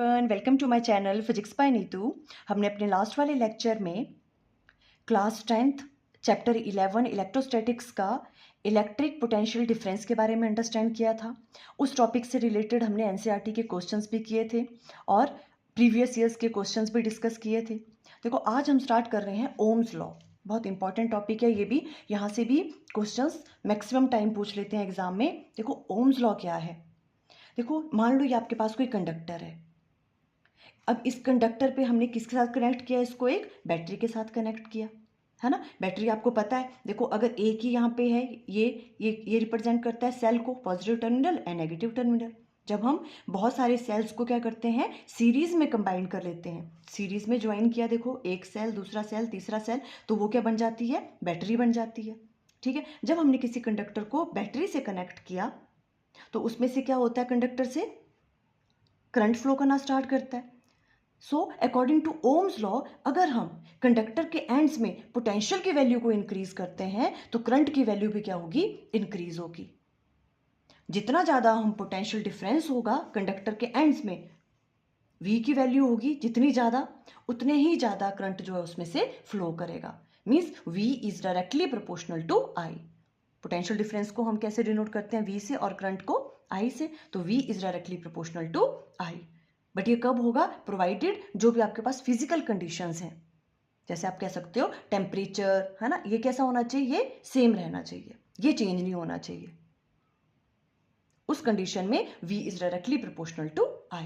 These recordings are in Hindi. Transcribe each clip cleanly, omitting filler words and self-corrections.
Everyone, welcome to my channel physics by Neetu. हमने अपने लास्ट वाले लेक्चर में क्लास 10th चैप्टर 11 इलेक्ट्रोस्टैटिक्स का इलेक्ट्रिक पोटेंशियल डिफरेंस के बारे में अंडरस्टैंड किया था। उस टॉपिक से रिलेटेड हमने एनसीईआरटी के क्वेश्चंस भी किए थे और प्रीवियस ईयर्स के क्वेश्चंस भी डिस्कस किए थे। देखो, आज हम स्टार्ट कर रहे हैं ओम्स लॉ। बहुत इंपॉर्टेंट टॉपिक है ये भी। यहाँ से भी क्वेश्चंस मैक्सिमम टाइम पूछ लेते हैं एग्जाम में। देखो, ओम्स लॉ क्या है। देखो, मान लो ये आपके पास कोई कंडक्टर है। अब इस कंडक्टर पे हमने किसके साथ कनेक्ट किया, इसको एक बैटरी के साथ कनेक्ट किया, है ना। बैटरी आपको पता है। देखो, अगर एक ही यहाँ पे है, ये रिप्रेजेंट करता है सेल को, positive terminal and negative terminal. जब हम बहुत सारे सेल्स को क्या करते हैं, सीरीज में कंबाइन कर लेते हैं, सीरीज में ज्वाइन किया, देखो एक सेल, दूसरा सेल, तीसरा सेल, तो वो क्या बन जाती है, बैटरी बन जाती है। ठीक है। जब हमने किसी कंडक्टर को बैटरी से कनेक्ट किया तो उसमें से क्या होता है, कंडक्टर से करंट फ्लो करना स्टार्ट करता है। So according to Ohm's law, अगर हम कंडक्टर के एंड्स में पोटेंशियल की वैल्यू को इंक्रीज करते हैं तो करंट की वैल्यू भी क्या होगी, इंक्रीज होगी। जितना ज्यादा हम पोटेंशियल डिफरेंस होगा कंडक्टर के एंड्स में, V की वैल्यू होगी जितनी ज्यादा, उतने ही ज्यादा करंट जो है उसमें से फ्लो करेगा। Means V is directly proportional to I। Potential difference को हम कैसे डिनोट करते हैं, V से, और करंट को I से। तो V is directly proportional to I। But ये कब होगा, प्रोवाइडेड जो भी आपके पास फिजिकल कंडीशंस हैं। जैसे आप कह सकते हो टेम्परेचर, है ना, ये कैसा होना चाहिए, ये सेम रहना चाहिए, ये चेंज नहीं होना चाहिए। उस कंडीशन में V is directly proportional to I।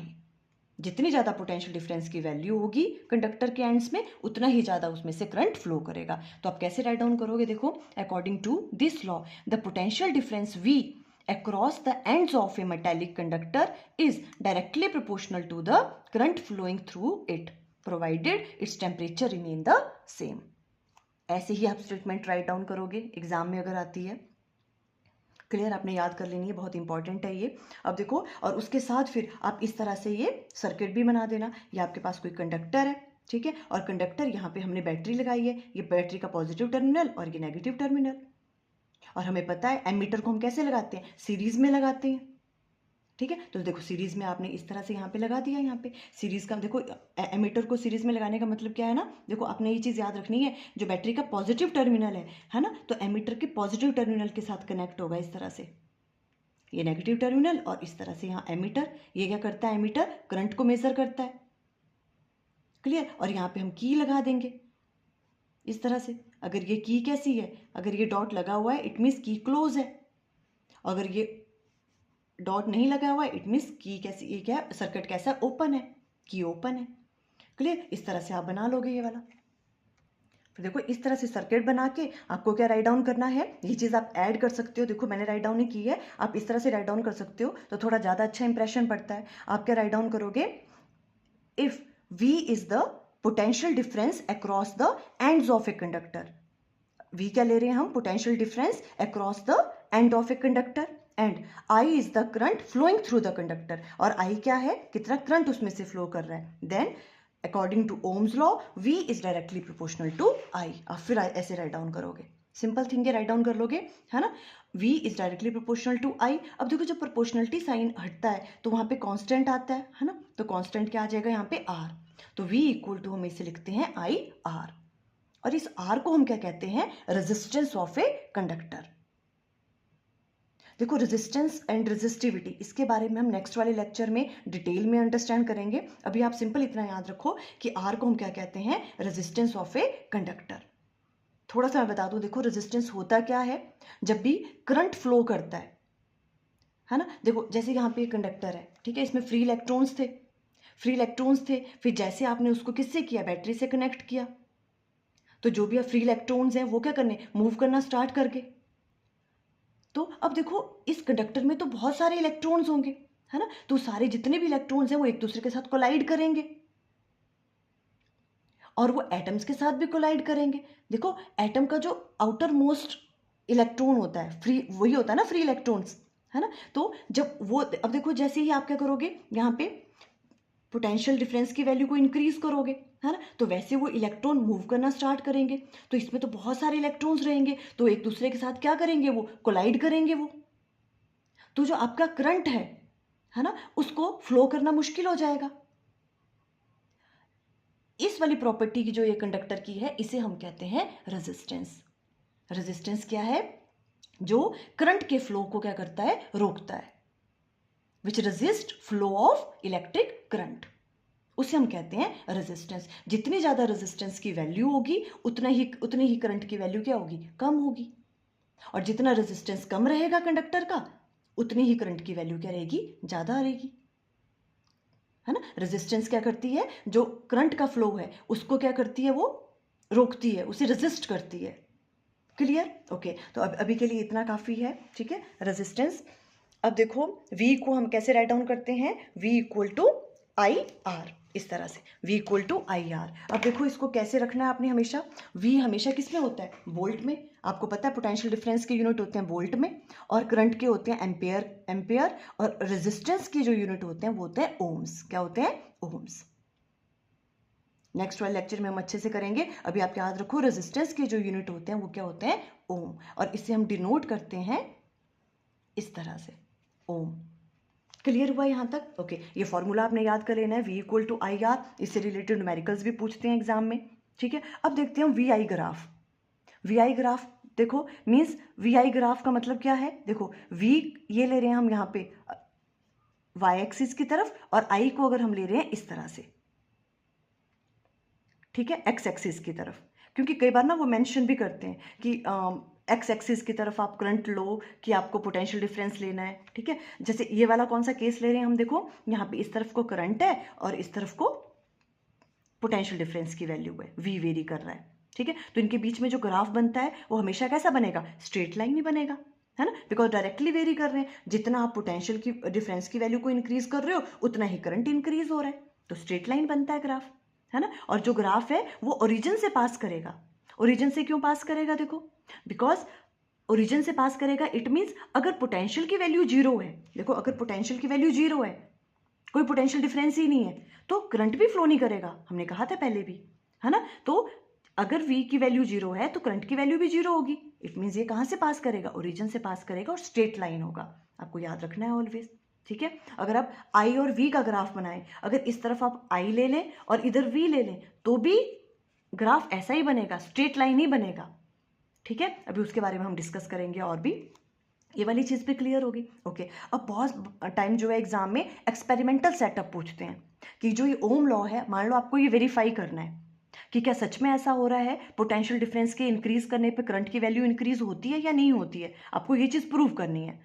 जितनी ज्यादा पोटेंशियल डिफरेंस की वैल्यू होगी कंडक्टर के एंड्स में, उतना ही ज्यादा उसमें से करंट फ्लो करेगा। तो आप कैसे राइट डाउन करोगे, देखो, according to this law the potential difference V across the ends of a metallic conductor is directly proportional to the current flowing through it provided its temperature remain the same। ऐसे ही आप स्टेटमेंट राइट डाउन करोगे, एग्जाम में अगर आती है। क्लियर, आपने याद कर लेनी है, बहुत इंपॉर्टेंट है ये। अब देखो, और उसके साथ फिर आप इस तरह से ये सर्किट भी बना देना। ये आपके पास कोई कंडक्टर है, ठीक है, और कंडक्टर यहाँ पे हमने बैटरी लगाई है, ये बैटरी का पॉजिटिव टर्मिनल और ये नेगेटिव टर्मिनल। और हमें पता है एमीटर को हम कैसे लगाते हैं, सीरीज में लगाते हैं। ठीक है, तो देखो सीरीज में आपने इस तरह से यहाँ पे लगा दिया। यहाँ पे सीरीज का देखो, एमीटर को सीरीज में लगाने का मतलब क्या है ना, देखो आपने ये चीज याद रखनी है, जो बैटरी का पॉजिटिव टर्मिनल है ना, तो एमीटर के पॉजिटिव टर्मिनल के साथ कनेक्ट होगा इस तरह से, ये नेगेटिव टर्मिनल, और इस तरह से यहाँ एमीटर। ये क्या करता है, एमीटर करंट को मेजर करता है। क्लियर, और यहाँ पे हम की लगा देंगे इस तरह से। अगर ये की कैसी है, अगर ये डॉट लगा हुआ है इट मीन्स की क्लोज है, अगर ये डॉट नहीं लगा हुआ है इट मीन्स की कैसी, ये क्या, सर्किट कैसा है, ओपन है, की ओपन है। क्लियर, इस तरह से आप बना लोगे ये वाला। फिर देखो, इस तरह से सर्किट बना के आपको क्या राइट डाउन करना है, ये चीज आप ऐड कर सकते हो। देखो मैंने राइट डाउन नहीं की है, आप इस तरह से राइट डाउन कर सकते हो तो थोड़ा ज्यादा अच्छा इंप्रेशन पड़ता है। आप क्या राइट डाउन करोगे, if V is the potential difference across the ends of a conductor. V क्या ले रहे हैं हम, potential difference across the end of a conductor, and I is the current flowing through the conductor. और I क्या है, कितना करंट उसमें से फ्लो कर रहा है। Then according to Ohm's law V is directly proportional to I। आप फिर ऐसे राइट डाउन करोगे, सिंपल थिंग है, राइट डाउन कर लोगे, है ना। V is directly proportional to I। अब देखो, जब प्रोपोर्शनलिटी साइन हटता है तो वहां पे कांस्टेंट आता है ना, तो कांस्टेंट क्या आ जाएगा यहाँ पे, R। तो V इक्वल टू हम इसे लिखते हैं IR, और इस R को हम क्या कहते हैं, रेजिस्टेंस ऑफ ए कंडक्टर। देखो, रेजिस्टेंस एंड रेजिस्टिविटी, इसके बारे में हम नेक्स्ट वाले लेक्चर में डिटेल में अंडरस्टैंड करेंगे। अभी आप सिंपल इतना याद रखो कि R को हम क्या कहते हैं, रेजिस्टेंस ऑफ ए कंडक्टर। थोड़ा सा मैं बता दूं, देखो रेजिस्टेंस होता क्या है, जब भी करंट फ्लो करता है ना। देखो जैसे यहाँ पे कंडक्टर है, ठीक है, इसमें फ्री इलेक्ट्रॉन्स थे, फिर जैसे आपने उसको किससे किया, बैटरी से कनेक्ट किया, तो जो भी फ्री इलेक्ट्रॉन्स हैं वो क्या करने, मूव करना स्टार्ट कर गए। तो अब देखो, इस कंडक्टर में तो बहुत सारे इलेक्ट्रॉन्स होंगे, है ना, तो सारे जितने भी इलेक्ट्रॉन्स हैं वो एक दूसरे के साथ कोलाइड करेंगे, और वो एटम्स के साथ भी कोलाइड करेंगे। देखो, एटम का जो आउटर मोस्ट इलेक्ट्रॉन होता है, फ्री, वही होता है ना फ्री इलेक्ट्रॉन्स, है ना। तो जब वो, अब देखो जैसे ही आप क्या करोगे, यहाँ पे पोटेंशियल डिफरेंस की वैल्यू को इंक्रीज करोगे, है ना, तो वैसे वो इलेक्ट्रॉन मूव करना स्टार्ट करेंगे। तो इसमें तो बहुत सारे इलेक्ट्रॉन्स रहेंगे, तो एक दूसरे के साथ क्या करेंगे, वो कोलाइड करेंगे वो। तो जो आपका करंट है ना, उसको फ्लो करना मुश्किल हो जाएगा। इस वाली प्रॉपर्टी की जो ये कंडक्टर की है इसे हम कहते हैं रेजिस्टेंस। रेजिस्टेंस क्या है? जो करंट के फ्लो को क्या करता है? रोकता है। विच resist flow of electric current, उसे हम कहते हैं रेजिस्टेंस। जितनी ज़्यादा रेजिस्टेंस की वैल्यू होगी उतनी ही करंट की वैल्यू क्या होगी? कम होगी। और जितना रेजिस्टेंस कम रहेगा कंडक्टर का उतनी ही करंट की वैल्यू क्या रहेगी? ज़्यादा रहेगी, है ना। रेजिस्टेंस क्या करती है? जो करंट का फ्लो है उसको क्या करती है? वो रोकती है, उसे रेजिस्ट करती है। क्लियर? ओके, तो अब अभी के लिए इतना काफ़ी है, ठीक है, रेजिस्टेंस। अब देखो V को हम कैसे राइट डाउन करते हैं? V equal to I R, इस तरह से V equal to I R. अब देखो इसको कैसे रखना है आपने हमेशा। V हमेशा किस में होता है? वोल्ट में। आपको पता है पोटेंशियल डिफरेंस के यूनिट होते हैं वोल्ट में, और करंट के होते हैं एम्पेयर, और रेजिस्टेंस के जो यूनिट होते हैं वो होते हैं ओम्स। क्या होते हैं? ओम्स। नेक्स्ट वाले लेक्चर में हम अच्छे से करेंगे। अभी आप याद रखो रेजिस्टेंस के जो यूनिट होते हैं वो क्या होते हैं? ओम। और इसे हम डिनोट करते हैं इस तरह से, ओम। क्लियर हुआ यहाँ तक? ओके, ये फॉर्मूला आपने याद कर लेना है, V equal to I R. इससे रिलेटेड न्यूमेरिकल्स भी पूछते हैं एग्जाम में, ठीक है। अब देखते हैं V I graph. V I graph देखो, मीन्स वी आई ग्राफ का मतलब क्या है? देखो V ये ले रहे हैं हम यहाँ पे y एक्सिस की तरफ, और I को अगर हम ले रहे हैं इस तरह से, ठीक है, x एक्सिस की तरफ। क्योंकि कई बार ना वो मेंशन भी करते हैं कि एक्स एक्सिस की तरफ आप करंट लो कि आपको पोटेंशियल डिफरेंस लेना है, ठीक है। जैसे ये वाला कौन सा केस ले रहे हैं हम? देखो यहाँ पे इस तरफ को करंट है और इस तरफ को पोटेंशियल डिफरेंस की वैल्यू है, V वेरी कर रहा है, ठीक है। तो इनके बीच में जो ग्राफ बनता है वो हमेशा कैसा बनेगा? स्ट्रेट लाइन ही बनेगा, है ना, बिकॉज डायरेक्टली वेरी कर रहे हैं। जितना आप पोटेंशियल की डिफरेंस की वैल्यू को इंक्रीज कर रहे हो उतना ही करंट इंक्रीज हो रहा है, तो स्ट्रेट लाइन बनता है ग्राफ, है ना। और जो ग्राफ है वो ओरिजिन से पास करेगा। ओरिजिन से क्यों पास करेगा? देखो बिकॉज ओरिजिन से पास करेगा, इट मीन्स अगर पोटेंशियल की वैल्यू जीरो है, देखो अगर पोटेंशियल की वैल्यू जीरो है, कोई पोटेंशियल डिफरेंस ही नहीं है, तो करंट भी फ्लो नहीं करेगा, हमने कहा था पहले भी, है ना। तो अगर V की वैल्यू जीरो है तो करंट की वैल्यू भी जीरो होगी। इट मीन्स ये कहाँ से पास करेगा? ओरिजिन से पास करेगा, और स्ट्रेट लाइन होगा। आपको याद रखना है ऑलवेज, ठीक है। अगर आप I और V का ग्राफ बनाएं, अगर इस तरफ आप I ले लें और इधर V ले लें तो भी ग्राफ ऐसा ही बनेगा, स्ट्रेट लाइन ही बनेगा, ठीक है। अभी उसके बारे में हम डिस्कस करेंगे और भी, ये वाली चीज़ भी क्लियर होगी। ओके, अब बहुत टाइम जो है एग्जाम में एक्सपेरिमेंटल सेटअप पूछते हैं कि जो ये ओम लॉ है, मान लो आपको ये वेरीफाई करना है कि क्या सच में ऐसा हो रहा है, पोटेंशियल डिफरेंस के इंक्रीज करने पे करंट की वैल्यू इंक्रीज होती है या नहीं होती है। आपको ये चीज़ प्रूव करनी है,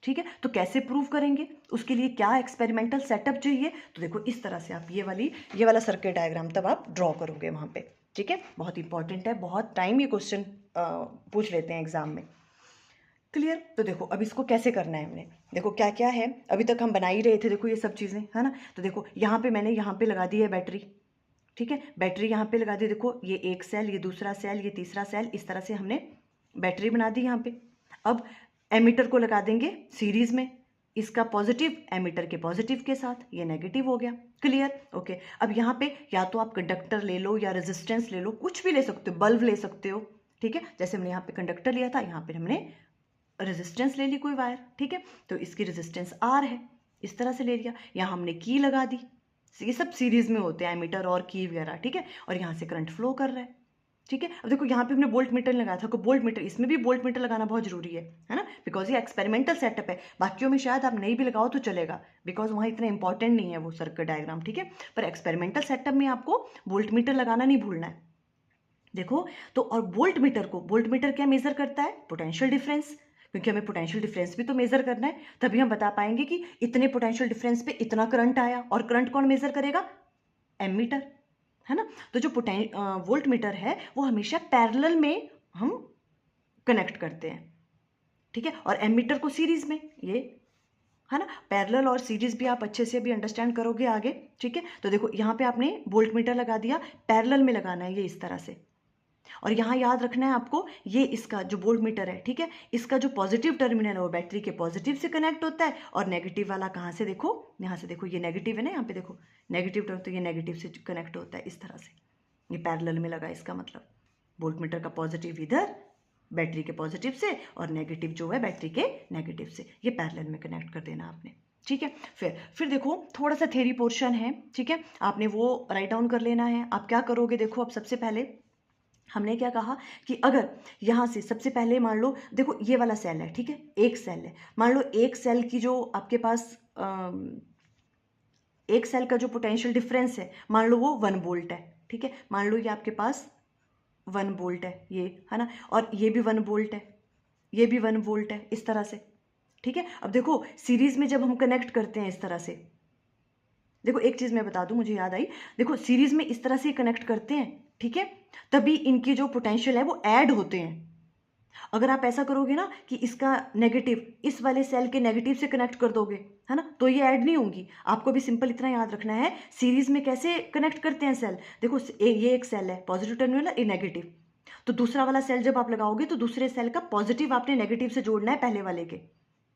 ठीक है। तो कैसे प्रूव करेंगे, उसके लिए क्या एक्सपेरिमेंटल सेटअप चाहिए? तो देखो इस तरह से आप ये वाला सर्किट डायग्राम तब आप ड्रॉ करोगे वहाँ पे, ठीक है। बहुत इंपॉर्टेंट है, बहुत टाइम ये क्वेश्चन पूछ लेते हैं एग्जाम में। क्लियर? तो देखो अब इसको कैसे करना है हमने, देखो क्या क्या है, अभी तक हम बना ही रहे थे, देखो ये सब चीज़ें, है ना। तो देखो यहाँ पे मैंने यहाँ पे लगा दी है बैटरी, ठीक है, बैटरी यहाँ पे लगा दी। देखो ये एक सेल, ये दूसरा सेल, ये तीसरा सेल, इस तरह से हमने बैटरी बना दी यहाँ पे। अब एमीटर को लगा देंगे सीरीज में, इसका पॉजिटिव एमीटर के पॉजिटिव के साथ, ये नेगेटिव हो गया। क्लियर? ओके, अब यहाँ पे या तो आप कंडक्टर ले लो या रेजिस्टेंस ले लो, कुछ भी ले सकते हो, बल्ब ले सकते हो, ठीक है। जैसे हमने यहाँ पे कंडक्टर लिया था, यहाँ पे हमने रेजिस्टेंस ले ली कोई वायर, ठीक है, तो इसकी रेजिस्टेंस R है, इस तरह से ले लिया। यहाँ हमने की लगा दी, ये सब सीरीज में होते हैं एमीटर और की वगैरह, ठीक है। और यहाँ से करंट फ्लो कर रहा है, ठीक है। अब देखो यहाँ पे हमने वोल्ट मीटर लगाया था, वोल्ट मीटर, इसमें भी वोल्ट मीटर लगाना बहुत जरूरी है ना, बिकॉज ये एक्सपेरिमेंटल सेटअप है। बाकियों में शायद आप नहीं भी लगाओ तो चलेगा, बिकॉज वहाँ इतना इंपॉर्टेंट नहीं है वो सर्किट डायग्राम, ठीक है। पर एक्सपेरिमेंटल सेटअप में आपको वोल्ट मीटर लगाना नहीं भूलना है। देखो तो, और वोल्ट मीटर क्या मेजर करता है? पोटेंशियल डिफरेंस, क्योंकि हमें पोटेंशियल डिफरेंस भी तो मेजर करना है, तभी हम बता पाएंगे कि इतने पोटेंशियल डिफरेंस पे इतना करंट आया। और करंट कौन मेजर करेगा? एमीटर, है ना। तो जो वोल्ट मीटर है वो हमेशा पैरेलल में हम कनेक्ट करते हैं, ठीक है, और एमीटर को सीरीज में, ये है ना। पैरेलल और सीरीज भी आप अच्छे से भी अंडरस्टैंड करोगे आगे, ठीक है। तो देखो यहाँ पे आपने वोल्ट मीटर लगा दिया, पैरेलल में लगाना है ये इस तरह से। और यहाँ याद रखना है आपको, ये इसका जो वोल्ट मीटर है, ठीक है, इसका जो पॉजिटिव टर्मिनल है वो बैटरी के पॉजिटिव से कनेक्ट होता है, और नेगेटिव वाला कहाँ से? देखो यहाँ से, देखो ये नेगेटिव है ना, यहाँ पे देखो नेगेटिव टर्म, तो ये नेगेटिव से कनेक्ट होता है इस तरह से, ये पैरेलल में लगा। इसका मतलब वोल्ट मीटर का पॉजिटिव इधर बैटरी के पॉजिटिव से, और नेगेटिव जो है बैटरी के नेगेटिव से, ये पैरेलल में कनेक्ट कर देना आपने, ठीक है। फिर देखो थोड़ा सा थ्योरी पोर्शन है, ठीक है, आपने वो राइट डाउन कर लेना है। आप क्या करोगे, देखो अब सबसे पहले हमने क्या कहा कि अगर यहाँ से सबसे पहले मान लो, देखो ये वाला सेल है, ठीक है, एक सेल है, मान लो एक सेल की जो आपके पास एक सेल का जो पोटेंशियल डिफरेंस है, मान लो वो 1 वोल्ट है, ठीक है, मान लो ये आपके पास 1 वोल्ट है, ये है ना, और ये भी 1 वोल्ट है, ये भी 1 वोल्ट है, इस तरह से, ठीक है। अब देखो सीरीज में जब हम कनेक्ट करते हैं इस तरह से, देखो एक चीज मैं बता दूं, मुझे याद आई, देखो सीरीज में इस तरह से कनेक्ट करते हैं, ठीक है, तभी इनकी जो पोटेंशियल है वो ऐड होते हैं। अगर आप ऐसा करोगे ना कि इसका नेगेटिव इस वाले सेल के नेगेटिव से कनेक्ट कर दोगे, है ना, तो ये ऐड नहीं होंगी। आपको भी सिंपल इतना याद रखना है, सीरीज में कैसे कनेक्ट करते हैं सेल। देखो ये एक सेल है, पॉजिटिव टर्मिनल है, ये नेगेटिव, तो दूसरा वाला सेल जब आप लगाओगे तो दूसरे सेल का पॉजिटिव आपने नेगेटिव से जोड़ना है, पहले वाले के,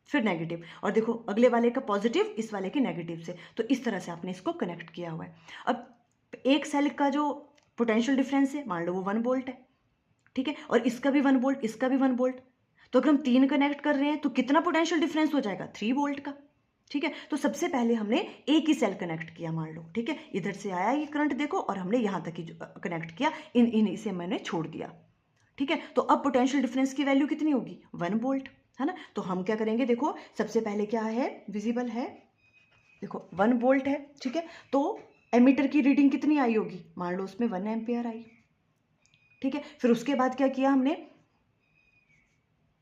फिर नेगेटिव, और देखो अगले वाले का पॉजिटिव इस वाले के नेगेटिव से, तो इस तरह से आपने इसको कनेक्ट किया हुआ है। अब एक सेल का जो पोटेंशियल डिफरेंस है, मान लो वो 1 वोल्ट है, ठीक है, और इसका भी 1 वोल्ट, इसका भी 1 वोल्ट, तो अगर हम 3 कनेक्ट कर रहे हैं तो कितना पोटेंशियल डिफरेंस हो जाएगा, 3 वोल्ट का, ठीक है। तो सबसे पहले हमने एक ही सेल कनेक्ट किया, मान लो, ठीक है, इधर से आया ये करंट देखो, और हमने यहाँ तक ही कनेक्ट किया, इसे मैंने छोड़ दिया, ठीक है। तो अब पोटेंशियल डिफरेंस की वैल्यू कितनी होगी, 1 वोल्ट, है ना। तो हम क्या करेंगे, देखो सबसे पहले क्या है, विजिबल है, देखो 1 वोल्ट है, ठीक है, तो एमीटर की रीडिंग कितनी आई होगी, मान लो उसमें 1 एम्पियर आई, ठीक है। फिर उसके बाद क्या किया हमने,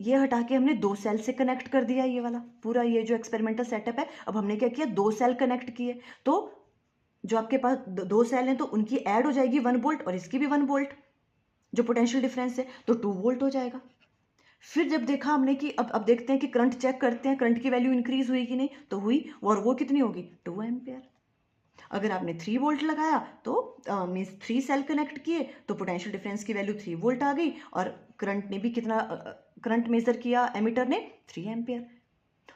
ये हटा के हमने 2 सेल से कनेक्ट कर दिया, ये वाला पूरा ये जो एक्सपेरिमेंटल सेटअप है। अब हमने क्या किया, 2 सेल कनेक्ट किए, तो जो आपके पास 2 सेल हैं तो उनकी ऐड हो जाएगी 1 वोल्ट, और इसकी भी 1 वोल्ट जो पोटेंशियल डिफरेंस है, तो 2 वोल्ट हो जाएगा। फिर जब देखा हमने कि अब देखते हैं कि करंट चेक करते हैं, करंट की वैल्यू इंक्रीज हुई कि नहीं, तो हुई, और वो कितनी होगी, 2 एम्पियर। अगर आपने 3 वोल्ट लगाया तो मीन्स 3 सेल कनेक्ट किए, तो पोटेंशियल डिफरेंस की वैल्यू 3 वोल्ट आ गई, और करंट ने भी कितना करंट मेजर किया एमीटर ने, 3 एम्पियर।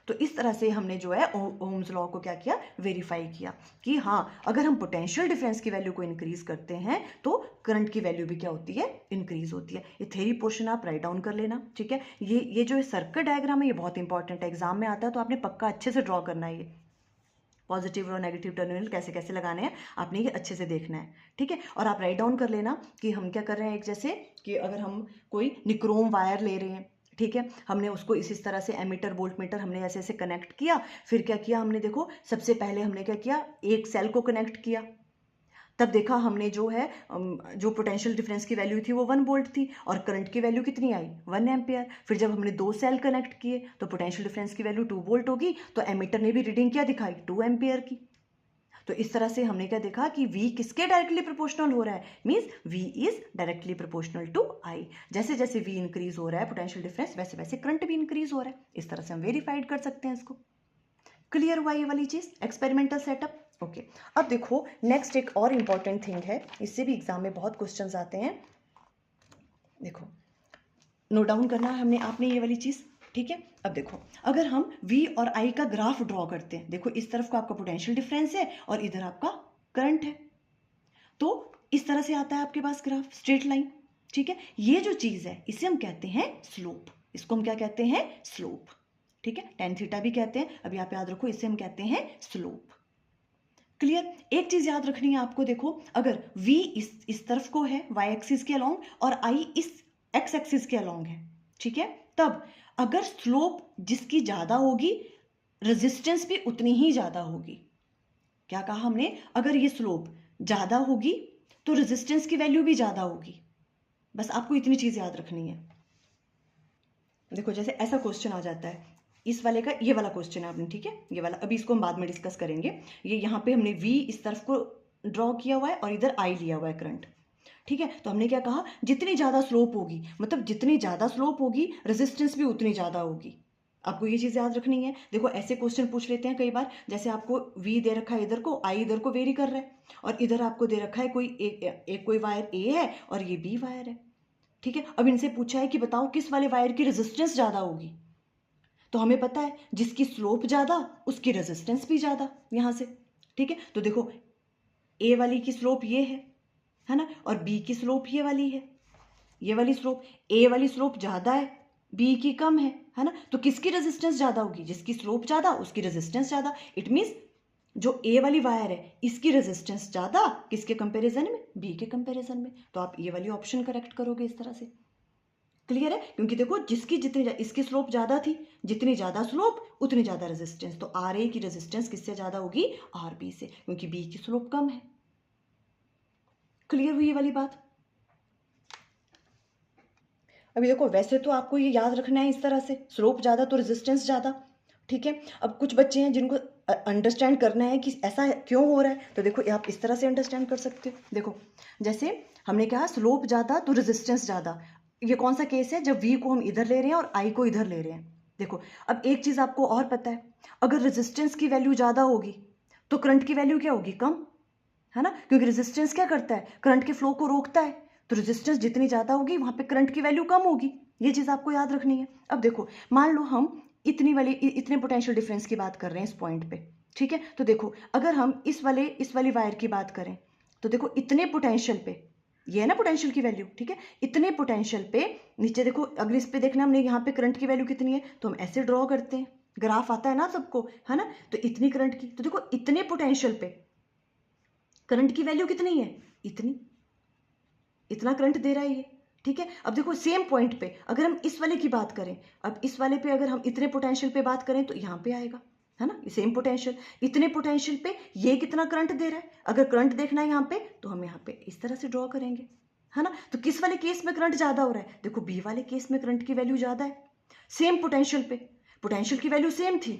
तो इस तरह से हमने जो है ओम्स लॉ को क्या किया, वेरीफाई किया कि हाँ, अगर हम पोटेंशियल डिफरेंस की वैल्यू को इंक्रीज करते हैं तो करंट की वैल्यू भी क्या होती है, इंक्रीज होती है। ये थ्योरी पोर्शन आप राइट डाउन कर लेना, ठीक है। ये जो सर्किट डायग्राम है ये बहुत इंपॉर्टेंट है, एग्जाम में आता है, तो आपने पक्का अच्छे से ड्रॉ करना है, ये पॉजिटिव और नेगेटिव टर्मिनल कैसे कैसे लगाने हैं आपने ये अच्छे से देखना है, ठीक है। और आप राइट डाउन कर लेना कि हम क्या कर रहे हैं, एक जैसे कि अगर हम कोई निक्रोम वायर ले रहे हैं, ठीक है, हमने उसको इस तरह से एमीटर वोल्ट मीटर हमने ऐसे ऐसे कनेक्ट किया। फिर क्या किया हमने, देखो सबसे पहले हमने क्या किया, एक सेल को कनेक्ट किया, तब देखा हमने जो है जो पोटेंशियल डिफरेंस की वैल्यू थी वो 1 वोल्ट थी, और करंट की वैल्यू कितनी आई, 1 एम्पियर। फिर जब हमने 2 सेल कनेक्ट किए तो पोटेंशियल डिफरेंस की वैल्यू 2 वोल्ट होगी, तो एमीटर ने भी रीडिंग क्या दिखाई, 2 एम्पियर की। तो इस तरह से हमने क्या देखा कि V किसके डायरेक्टली प्रोपोर्शनल हो रहा है, means V is directly proportional to I। जैसे जैसे V इंक्रीज हो रहा है पोटेंशियल डिफरेंस, वैसे वैसे करंट भी इंक्रीज हो रहा है। इस तरह से हम वेरीफाइड कर सकते हैं इसको। क्लियर हुआ ये वाली चीज, एक्सपेरिमेंटल सेटअप, ओके। अब देखो नेक्स्ट एक और इंपॉर्टेंट थिंग है, इससे भी एग्जाम में बहुत क्वेश्चंस आते हैं। देखो नोट डाउन करना है हमने आपने ये वाली चीज, ठीक है। अब देखो अगर हम V और I का ग्राफ ड्रॉ करते हैं, देखो इस तरफ का आपका पोटेंशियल डिफरेंस है और इधर आपका करंट है, तो इस तरह से आता है आपके पास ग्राफ, स्ट्रेट लाइन, ठीक है। ये जो चीज है इसे हम कहते हैं स्लोप, इसको हम क्या कहते हैं, स्लोप, ठीक है, tan थीटा भी कहते हैं। अब यहाँ पे याद रखो इसे हम कहते हैं स्लोप। क्लियर। एक चीज याद रखनी है आपको, देखो अगर V इस तरफ को है y एक्सिस के अलोंग और I इस x एक्सिस के अलोंग है, ठीक है, तब अगर स्लोप जिसकी ज्यादा होगी रेजिस्टेंस भी उतनी ही ज्यादा होगी। क्या कहा हमने, अगर ये स्लोप ज्यादा होगी तो रेजिस्टेंस की वैल्यू भी ज्यादा होगी। बस आपको इतनी चीज याद रखनी है। देखो जैसे ऐसा क्वेश्चन आ जाता है, इस वाले का ये वाला क्वेश्चन है आपने, ठीक है, ये वाला अभी इसको हम बाद में डिस्कस करेंगे। ये यहाँ पे हमने V इस तरफ को ड्रॉ किया हुआ है और इधर I लिया हुआ है करंट, ठीक है। तो हमने क्या कहा, जितनी ज्यादा स्लोप होगी, मतलब जितनी ज्यादा स्लोप होगी रेजिस्टेंस भी उतनी ज्यादा होगी। आपको ये चीज याद रखनी है। देखो ऐसे क्वेश्चन पूछ लेते हैं कई बार, जैसे आपको V दे रखा है इधर को, I इधर को वेरी कर रहा है, और इधर आपको दे रखा है कोई एक कोई वायर A है और ये B वायर है, ठीक है। अब इनसे पूछा है कि बताओ किस वाले वायर की रेजिस्टेंस ज्यादा होगी, तो हमें पता है जिसकी स्लोप ज्यादा उसकी रेजिस्टेंस भी ज्यादा यहां से, ठीक है। तो देखो A वाली की स्लोप ये है ना, और B की स्लोप ये वाली है, ये वाली स्लोप, A वाली स्लोप ज्यादा है B की कम है है ना। तो किसकी रेजिस्टेंस ज़्यादा होगी? जिसकी स्लोप ज़्यादा उसकी रेजिस्टेंस ज़्यादा। इट मीन्स जो ए वाली वायर है इसकी रेजिस्टेंस ज़्यादा किसके कंपैरिजन में? बी के कंपैरिजन में। तो आप ये वाली ऑप्शन करेक्ट करोगे इस तरह से। क्लियर है? क्योंकि देखो जिसकी जितनी इसकी स्लोप ज़्यादा थी, जितनी ज़्यादा स्लोप उतनी ज़्यादा रेजिस्टेंस। तो आर ए की रेजिस्टेंस किससे ज़्यादा होगी? आर बी से, क्योंकि बी की स्लोप कम है। क्लियर हुई ये वाली बात? अभी देखो वैसे तो आपको ये याद रखना है इस तरह से, स्लोप ज़्यादा तो रेजिस्टेंस ज़्यादा, ठीक है। अब कुछ बच्चे हैं जिनको अंडरस्टैंड करना है कि ऐसा क्यों हो रहा है, तो देखो आप इस तरह से अंडरस्टैंड कर सकते हो। देखो जैसे हमने कहा स्लोप ज़्यादा तो रेजिस्टेंस ज़्यादा, ये कौन सा केस है? जब वी को हम इधर ले रहे हैं और आई को इधर ले रहे हैं। देखो अब एक चीज़ आपको और पता है, अगर रेजिस्टेंस की वैल्यू ज़्यादा होगी तो करंट की वैल्यू क्या होगी? कम, है ना, क्योंकि रेजिस्टेंस क्या करता है? करंट के फ्लो को रोकता है। तो रेजिस्टेंस जितनी ज़्यादा होगी वहाँ पे करंट की वैल्यू कम होगी। ये चीज़ आपको याद रखनी है। अब देखो मान लो हम इतने पोटेंशियल डिफरेंस की बात कर रहे हैं इस पॉइंट पे, ठीक है। तो देखो अगर हम इस वाली वायर की बात करें तो देखो इतने पोटेंशियल पे, ये है ना पोटेंशियल की वैल्यू, ठीक है। इतने पोटेंशियल पे नीचे देखो, अगर इस पे देखना हमने यहाँ पे करंट की वैल्यू कितनी है तो हम ऐसे ड्रॉ करते हैं, ग्राफ आता है ना सबको, है ना। तो इतनी करंट की, तो देखो इतने पोटेंशियल पे करंट की वैल्यू कितनी है? इतनी, इतना करंट दे रहा है ये, ठीक है। अब देखो सेम पॉइंट पे अगर हम इस वाले की बात करें, अब इस वाले पे अगर हम इतने पोटेंशियल पे बात करें तो यहाँ पे आएगा, है ना, सेम पोटेंशियल। इतने पोटेंशियल पे ये कितना करंट दे रहा है? अगर करंट देखना है यहाँ पे तो हम यहाँ पे इस तरह से ड्रॉ करेंगे, है ना। तो किस वाले केस में करंट ज्यादा हो रहा है? देखो बी वाले केस में करंट की वैल्यू ज्यादा है, सेम पोटेंशियल पे, पोटेंशियल की वैल्यू सेम थी,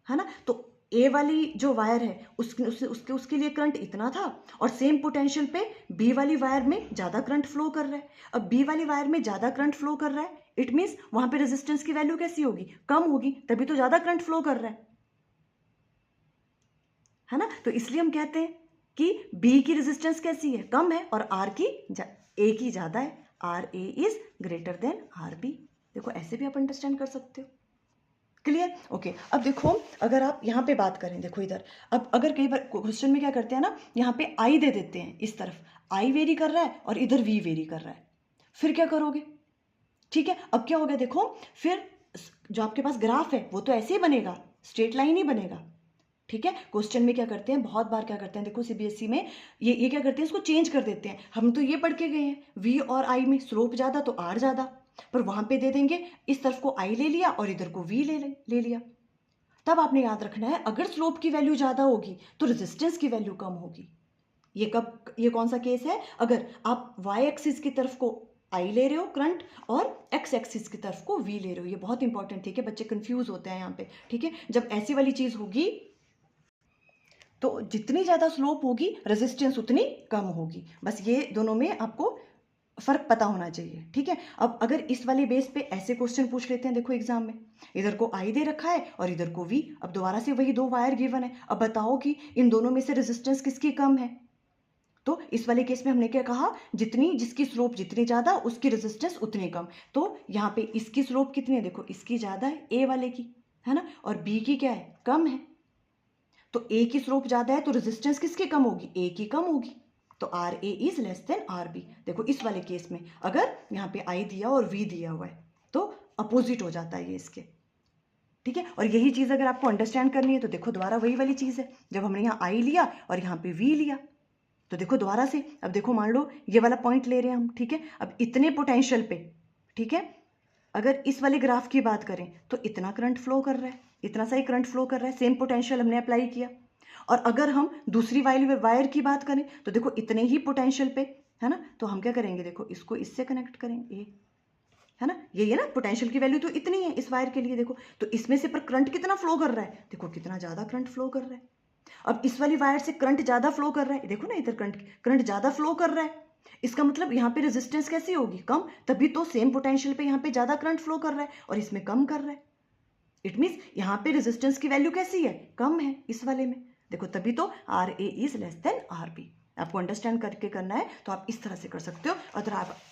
है ना। तो ए वाली जो वायर है उसके लिए करंट इतना था और सेम पोटेंशियल पे बी वाली वायर में ज़्यादा करंट फ्लो कर रहा है। अब बी वाली वायर में ज़्यादा करंट फ्लो कर रहा है, इट मीन्स वहाँ पे रेजिस्टेंस की वैल्यू कैसी होगी? कम होगी, तभी तो ज़्यादा करंट फ्लो कर रहा है ना। तो इसलिए हम कहते हैं कि बी की रेजिस्टेंस कैसी है? कम है, और ए की ज़्यादा है। R A is greater than R B. देखो ऐसे भी आप अंडरस्टैंड कर सकते हो। क्लियर? ओके। अब देखो अगर आप यहाँ पे बात करें, देखो इधर, अब अगर कई बार क्वेश्चन में क्या करते हैं ना, यहाँ पे आई दे देते हैं, इस तरफ आई वेरी कर रहा है और इधर वी वेरी कर रहा है, फिर क्या करोगे? ठीक है, अब क्या हो गया देखो, फिर जो आपके पास ग्राफ है वो तो ऐसे ही बनेगा, स्ट्रेट लाइन ही बनेगा, ठीक है। क्वेश्चन में क्या करते हैं, बहुत बार क्या करते हैं, देखो सीबीएसई में ये क्या करते हैं, इसको चेंज कर देते हैं। हम तो ये पढ़ के गए हैं वी और आई में स्लोप ज़्यादा तो आर ज़्यादा, पर वहां पे दे देंगे इस तरफ को आई ले लिया और इधर को वी ले लिया। तब आपने याद रखना है अगर स्लोप की वैल्यू ज़्यादा होगी तो रेजिस्टेंस की वैल्यू कम होगी। ये कौन सा केस है? अगर आप वाई एक्सिस की तरफ को आई ले रहे हो करंट और एक्स एक्सिस की तरफ को वी ले रहे हो। ये बहुत इंपॉर्टेंट, ठीक है, बच्चे कंफ्यूज होते हैं यहाँ पे, ठीक है। जब ऐसी वाली चीज़ होगी तो जितनी ज़्यादा स्लोप होगी रेजिस्टेंस उतनी कम होगी। बस ये दोनों में आपको फर्क पता होना चाहिए, ठीक है। अब अगर इस वाले बेस पे ऐसे क्वेश्चन पूछ लेते हैं, देखो एग्जाम में इधर को आई दे रखा है और इधर को वी, अब दोबारा से वही दो वायर गिवन है, अब बताओ कि इन दोनों में से रेजिस्टेंस किसकी कम है? तो इस वाले केस में हमने क्या कहा, जिसकी स्लोप जितनी ज़्यादा उसकी रेजिस्टेंस उतनी कम। तो यहाँ पे इसकी स्लोप कितनी है? देखो इसकी ज़्यादा है, ए वाले की, है ना, और बी की क्या है? कम है। तो ए की स्लोप ज़्यादा है तो रेजिस्टेंस किसकी कम होगी? ए की कम होगी। तो R A is less than R B. देखो इस वाले केस में अगर यहाँ पे आई दिया और वी दिया हुआ है तो अपोजिट हो जाता है ये इसके, ठीक है। और यही चीज़ अगर आपको अंडरस्टैंड करनी है तो देखो दोबारा वही वाली चीज़ है, जब हमने यहाँ आई लिया और यहाँ पे वी लिया तो देखो दोबारा से, अब देखो मान लो ये वाला पॉइंट ले रहे हैं हम, ठीक है। अब इतने पोटेंशियल पे, ठीक है, अगर इस वाले ग्राफ की बात करें तो इतना करंट फ्लो कर रहा है, इतना सा ही करंट फ्लो कर रहा है, सेम पोटेंशियल हमने अप्लाई किया। और अगर हम दूसरी वायर की बात करें तो देखो इतने ही पोटेंशियल पे, है ना, तो हम क्या करेंगे, देखो इसको इससे कनेक्ट करेंगे, है ना, यही है ना, पोटेंशियल की वैल्यू तो इतनी है इस वायर के लिए, देखो तो इसमें से पर करंट कितना फ्लो कर रहा है, देखो कितना ज़्यादा करंट फ्लो कर रहा है। अब इस वाली वायर से करंट ज़्यादा फ्लो कर रहा है, देखो ना इधर करंट ज़्यादा फ्लो कर रहा है, इसका मतलब यहाँ पे रेजिस्टेंस कैसी होगी? कम, तभी तो सेम पोटेंशियल पे यहाँ पे ज़्यादा करंट फ्लो कर रहा है और इसमें कम कर रहा है। इट मीन्स यहाँ पे रेजिस्टेंस की वैल्यू कैसी है? कम है इस वाले में, देखो तभी तो R A is less than R B. आपको अंडरस्टैंड करके करना है तो आप इस तरह से कर सकते हो,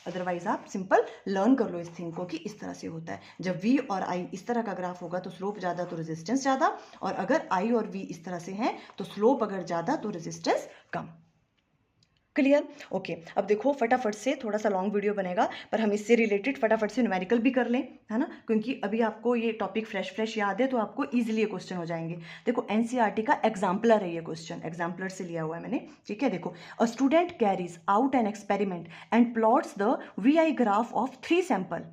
अदरवाइज आप सिंपल लर्न कर लो इस थिंग को कि इस तरह से होता है। जब वी और आई इस तरह का ग्राफ होगा तो स्लोप ज़्यादा तो रेजिस्टेंस ज़्यादा, और अगर आई और वी इस तरह से हैं तो स्लोप अगर ज़्यादा तो रेजिस्टेंस कम। क्लियर? ओके, अब देखो फटाफट से, थोड़ा सा लॉन्ग वीडियो बनेगा पर हम इससे रिलेटेड फटाफट से न्यूमेरिकल भी कर लें, है ना, क्योंकि अभी आपको ये टॉपिक फ्रेश याद है तो आपको ईजिली ये क्वेश्चन हो जाएंगे। देखो एनसीईआरटी का एग्जाम्पलर है ये क्वेश्चन, एग्जाम्पलर से लिया हुआ है मैंने, ठीक है। देखो, a student carries out an experiment and plots the VI graph of 3 sample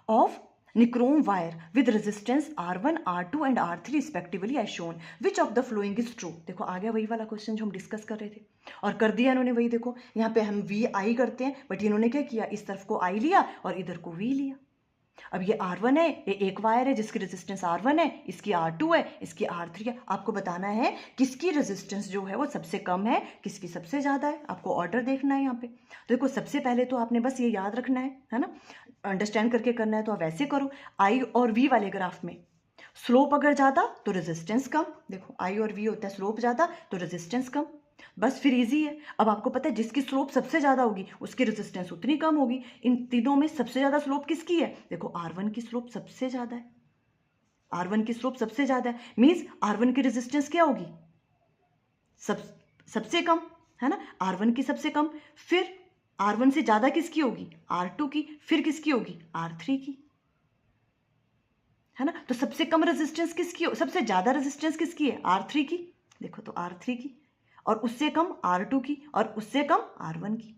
of nichrome wire with resistance R1, R2 and R3 respectively as shown. Which of the following is true? देखो आ गया वही वाला क्वेश्चन जो हम डिस्कस कर रहे थे और कर दिया इन्होंने वही। देखो यहाँ पे हम VI करते हैं बट इन्होंने क्या किया, इस तरफ को I लिया और इधर को V लिया। अब ये R1 है, ये एक वायर है जिसकी रेजिस्टेंस R1 है, इसकी R2 है, इसकी R3 है। आपको बताना है किसकी रेजिस्टेंस जो है वो सबसे कम है, किसकी सबसे ज़्यादा है। आपको ऑर्डर देखना है यहाँ पे। तो देखो सबसे पहले तो आपने बस ये याद रखना है ना, अंडरस्टैंड करके करना है तो आप वैसे करो। I और V वाले ग्राफ में स्लोप अगर ज़्यादा तो रेजिस्टेंस कम। देखो I और V होता है स्लोप ज़्यादा तो रेजिस्टेंस कम, बस फिर इजी है। अब आपको पता है जिसकी स्लोप सबसे ज़्यादा होगी उसकी रेजिस्टेंस उतनी कम होगी। इन तीनों में सबसे ज़्यादा स्लोप किसकी है? देखो R1 की स्लोप सबसे ज़्यादा है, R1 की स्लोप सबसे ज़्यादा है, मीन्स R1 की रेजिस्टेंस क्या होगी? सबसे कम, है ना, R1 की सबसे कम। फिर R1 से ज़्यादा किसकी होगी? R2 की। फिर किसकी होगी? R3 की, है ना। तो सबसे कम रेजिस्टेंस किसकी हो, सबसे ज़्यादा रेजिस्टेंस किसकी है? R3 की। देखो तो R3 की, और उससे कम R2 की, और उससे कम R1 की,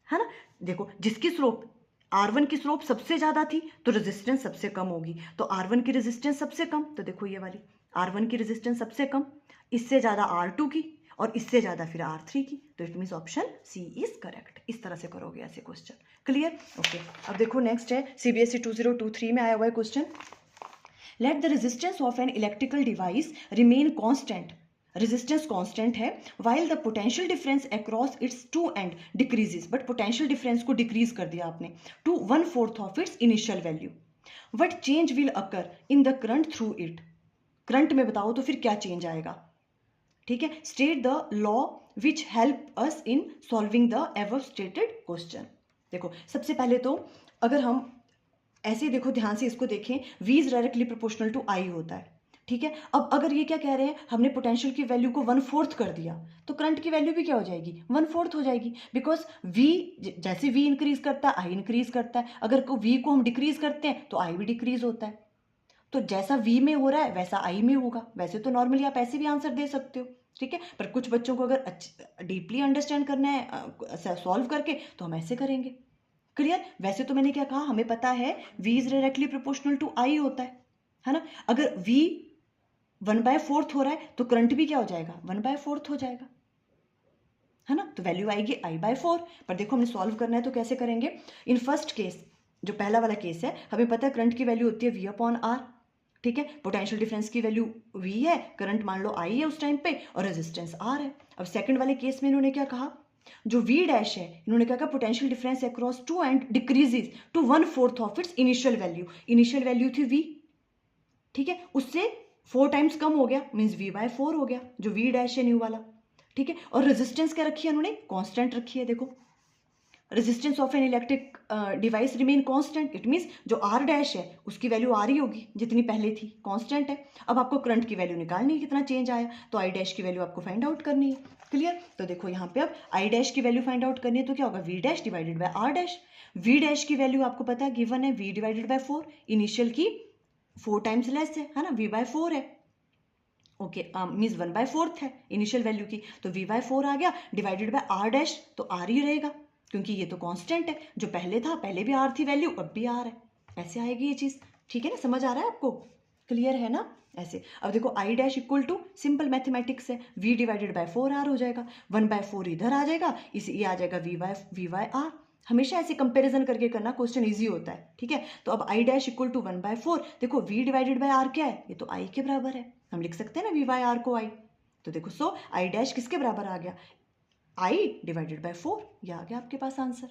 है ना। देखो जिसकी स्लोप R1 की स्लोप सबसे ज़्यादा थी तो रेजिस्टेंस सबसे कम होगी, तो R1 की रेजिस्टेंस सबसे कम, तो देखो ये वाली R1 की रेजिस्टेंस सबसे कम, इससे ज़्यादा R2 की, और इससे ज़्यादा फिर R3 की। तो it means option C is correct. इस तरह से करोगे ऐसे क्वेश्चन। क्लियर? ओके, अब देखो नेक्स्ट है CBSE 2023 में आया हुआ है question. Let the resistance of an electrical device remain constant, resistance constant है, while the potential difference across its two end decreases, but potential difference को decrease कर दिया आपने to 1/4 of its initial value. What change will occur in the current through it? Current में बताओ तो फिर क्या चेंज आएगा, ठीक है। State the law which help us in solving the above stated question. देखो सबसे पहले तो अगर हम ऐसे देखो ध्यान से इसको देखें, V is directly proportional to I होता है, ठीक है। अब अगर ये क्या कह रहे हैं, हमने पोटेंशियल की वैल्यू को 1/4 कर दिया तो करंट की वैल्यू भी क्या हो जाएगी? 1/4 हो जाएगी, बिकॉज V जैसे V इंक्रीज करता है I इंक्रीज करता है। अगर V को हम डिक्रीज करते हैं तो I भी डिक्रीज होता है। तो जैसा V में हो रहा है वैसा I में होगा। वैसे तो नॉर्मली आप ऐसे भी आंसर दे सकते हो, ठीक है, पर कुछ बच्चों को अगर डीपली अंडरस्टैंड करना है सॉल्व करके तो हम ऐसे करेंगे। क्लियर? वैसे तो मैंने क्या कहा, हमें पता है V is directly proportional to I होता है ना। अगर V 1/4 हो रहा है तो करंट भी क्या हो जाएगा? 1/4 हो जाएगा, है ना। तो वैल्यू आएगी I/4। पर देखो हमने सॉल्व करना है तो कैसे करेंगे? इन फर्स्ट केस, जो पहला वाला केस है, हमें पता है करंट की वैल्यू होती है V/R, ठीक है। पोटेंशियल डिफरेंस की वैल्यू V है, करंट मान लो I है उस टाइम पे, और रेजिस्टेंस R है। अब सेकंड वाले केस में इन्होंने क्या कहा, जो V डैश है, इन्होंने क्या कहा, potential difference across to end decreases to 1/4 of its initial value. Initial value थी V, ठीक है, उससे 4 टाइम्स कम हो गया, मीन्स V/4 हो गया, जो V डैश है न्यू वाला, ठीक है। और रेजिस्टेंस क्या रखी है उन्होंने? कांस्टेंट रखी है। देखो resistance of an electric device remain constant, it means जो R डैश है उसकी वैल्यू R ही होगी जितनी पहले थी, कांस्टेंट है। अब आपको करंट की वैल्यू निकालनी है कितना चेंज आया, तो I डैश की वैल्यू आपको फाइंड आउट करनी है। क्लियर? तो देखो यहाँ पे अब I डैश की वैल्यू फाइंड आउट करनी है तो क्या होगा? V dash divided by R dash. V dash की वैल्यू आपको पता है गिवन है V डिवाइडेड बाय 4, इनिशियल की 4 टाइम्स लेस है ना, V/4 है, ओके, मीन्स 1/4 है इनिशियल वैल्यू की, तो V/4 आ गया, डिवाइडेड बाय R डैश, तो R ही रहेगा क्योंकि ये तो कांस्टेंट है, जो पहले था, पहले भी R थी वैल्यू, अब भी R है। ऐसे आएगी ये चीज़, ठीक है ना, समझ आ रहा है आपको? क्लियर है ना? ऐसे अब देखो I dash equal to simple mathematics है, V डिवाइडेड बाय 4R हो जाएगा, 1/4 इधर आ जाएगा, इसी ये आ जाएगा V/R। हमेशा ऐसे कंपैरिजन करके करना, क्वेश्चन इजी होता है, ठीक है। तो अब I डैश इक्वल टू 1/4, देखो V डिवाइडेड बाय R क्या है, ये तो I के बराबर है, हम लिख सकते हैं ना V/R को I। तो देखो सो I डैश किसके बराबर आ गया? I डिवाइडेड बाय 4, ये आ गया आपके पास आंसर।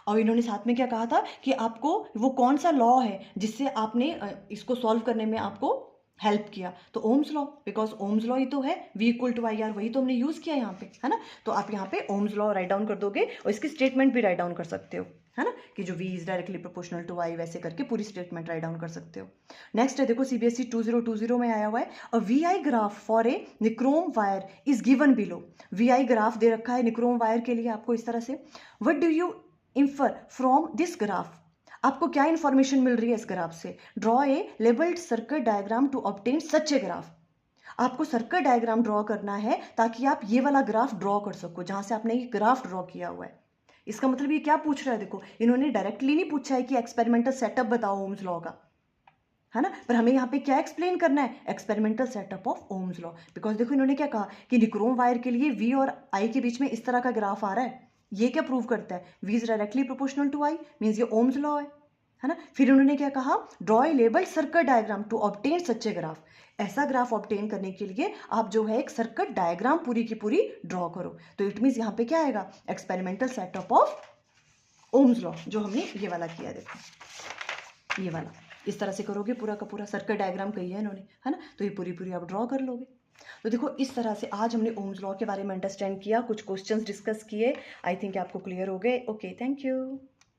और इन्होंने साथ में क्या कहा था कि आपको वो कौन सा लॉ है जिससे आपने इसको सॉल्व करने में आपको हेल्प किया, तो Ohm's law, because Ohm's law ही तो है, V=IR, वही तो हमने यूज किया यहाँ पे, है ना। तो आप यहाँ पे ओम्स लॉ राइट डाउन कर दोगे और इसकी स्टेटमेंट भी राइट डाउन कर सकते हो। है ना, कि जो v is directly proportional to i, वैसे करके पूरी स्टेटमेंट राइट डाउन कर सकते हो। नेक्स्ट है देखो CBSE 2020 में आया हुआ है, a VI graph for a nichrome wire is given below. VI graph दे रखा है निक्रोम वायर के लिए आपको इस तरह से। What do you infer from this graph, आपको क्या इंफॉर्मेशन मिल रही है इस ग्राफ से। Draw a labelled circuit diagram to obtain such a graph, आपको सर्किट डायग्राम ड्रॉ करना है ताकि आप ये वाला ग्राफ ड्रॉ कर सको जहां से आपने ये ग्राफ ड्रॉ किया हुआ है। इसका मतलब ये क्या पूछ रहा है, देखो इन्होंने डायरेक्टली नहीं पूछा है कि एक्सपेरिमेंटल सेटअप बताओ ओम्स लॉ का, है ना, पर हमें यहाँ पे क्या एक्सप्लेन करना है, experimental setup of ohms law. Because देखो इन्होंने क्या कहा कि निक्रोम वायर के लिए V और I के बीच में इस तरह का ग्राफ आ रहा है, ये क्या प्रूव करता है, V is directly proportional to I, means ये ओम्स लॉ है ना। फिर उन्होंने क्या कहा, draw a labelled circuit diagram to obtain such a graph, ऐसा ग्राफ ऑब्टेन करने के लिए आप जो है एक सर्किट डायग्राम पूरी की पूरी ड्रॉ करो। तो इट मीन्स यहाँ पे क्या आएगा, experimental setup of Ohm's law, जो हमने ये वाला किया, देखो ये वाला इस तरह से करोगे, पूरा का पूरा सर्किट डायग्राम कही है इन्होंने, है ना, तो ये पूरी पूरी आप ड्रॉ कर लोगे। तो देखो इस तरह से आज हमने ओम्स लॉ के बारे में अंडरस्टैंड किया, कुछ क्वेश्चंस डिस्कस किए, आई थिंक आपको क्लियर हो गए। Okay, thank you.